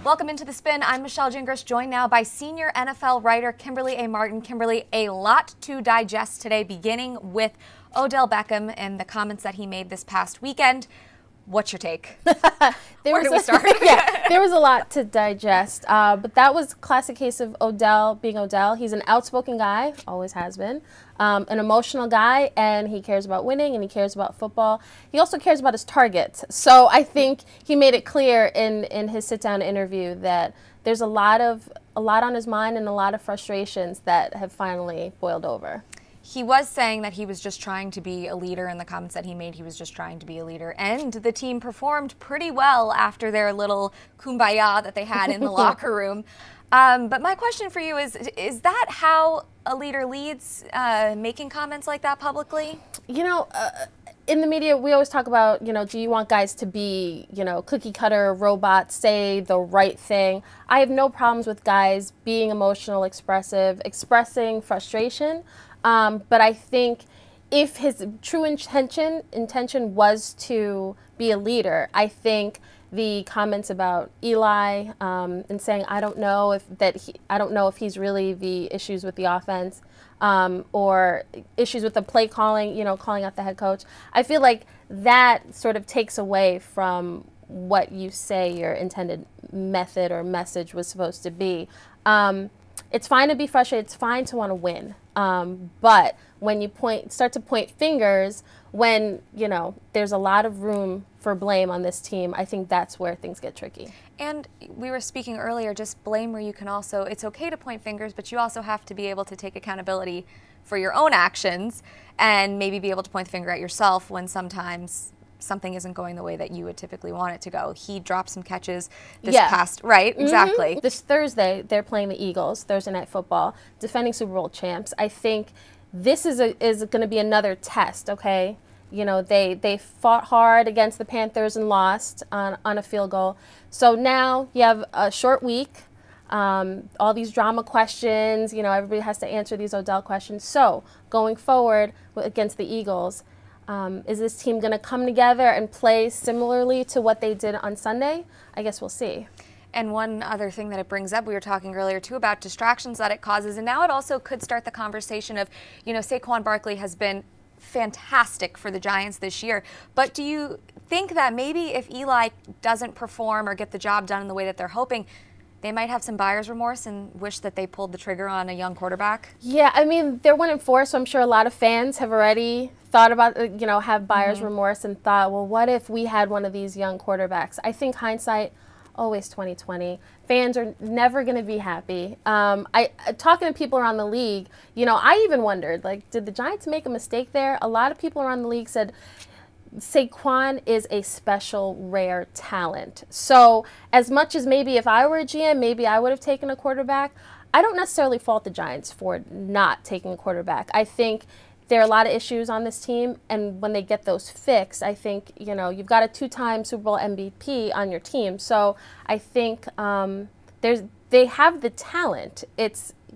Welcome into The Spin. I'm Michelle Gingras, joined now by senior NFL writer Kimberly A. Martin. Kimberly, a lot to digest today, beginning with Odell Beckham and the comments that he made this past weekend. What's your take? Where do we start? Yeah, there was a lot to digest, but that was a classic case of Odell being Odell. He's an outspoken guy, always has been, an emotional guy, and he cares about winning and he cares about football. He also cares about his targets. So I think he made it clear in his sit-down interview that there's a lot on his mind and a lot of frustrations that have finally boiled over. He was saying that he was just trying to be a leader. In the comments that he made, he was just trying to be a leader. And the team performed pretty well after their little kumbaya that they had in the locker room. But my question for you is that how a leader leads, making comments like that publicly? You know, in the media, we always talk about, do you want guys to be, cookie cutter robots, say the right thing? I have no problems with guys being emotional, expressive, expressing frustration. But I think if his true intention was to be a leader, I think the comments about Eli and saying I don't know if he's really the issues with the offense or issues with the play calling, calling out the head coach. I feel like that sort of takes away from what you say your intended method or message was supposed to be. It's fine to be frustrated. It's fine to want to win. But when you start to point fingers, when, there's a lot of room for blame on this team, I think that's where things get tricky. And we were speaking earlier, just blame where you can also, it's okay to point fingers, but you also have to be able to take accountability for your own actions and maybe be able to point the finger at yourself when sometimes something isn't going the way that you would typically want it to go. He dropped some catches this past, right? Exactly. This Thursday, they're playing the Eagles, Thursday Night Football, defending Super Bowl champs. I think this is going to be another test, okay? They fought hard against the Panthers and lost on a field goal. So now you have a short week, all these drama questions, everybody has to answer these Odell questions. So going forward against the Eagles, is this team going to come together and play similarly to what they did on Sunday? I guess we'll see. And one other thing that it brings up, we were talking earlier too about distractions that it causes, and now it also could start the conversation of, Saquon Barkley has been fantastic for the Giants this year, but do you think that maybe if Eli doesn't perform or get the job done in the way that they're hoping, they might have some buyer's remorse and wish that they pulled the trigger on a young quarterback? Yeah, I mean, they're 1-4, so I'm sure a lot of fans have already thought about, have buyer's remorse and thought, well, what if we had one of these young quarterbacks? I think hindsight, always 20/20. Fans are never going to be happy. Talking to people around the league, I even wondered, did the Giants make a mistake there? A lot of people around the league said Saquon is a special, rare talent. So as much as maybe if I were a GM, maybe I would have taken a quarterback, I don't necessarily fault the Giants for not taking a quarterback. I think there are a lot of issues on this team, and when they get those fixed, I think, you've got a 2-time Super Bowl MVP on your team. So I think they have the talent.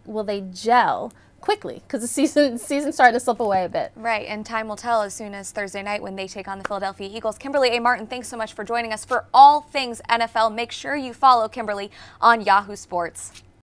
Will they gel quickly? Because the season's starting to slip away a bit. Right, and time will tell as soon as Thursday night when they take on the Philadelphia Eagles. Kimberly A. Martin, thanks so much for joining us. For all things NFL, make sure you follow Kimberly on Yahoo Sports.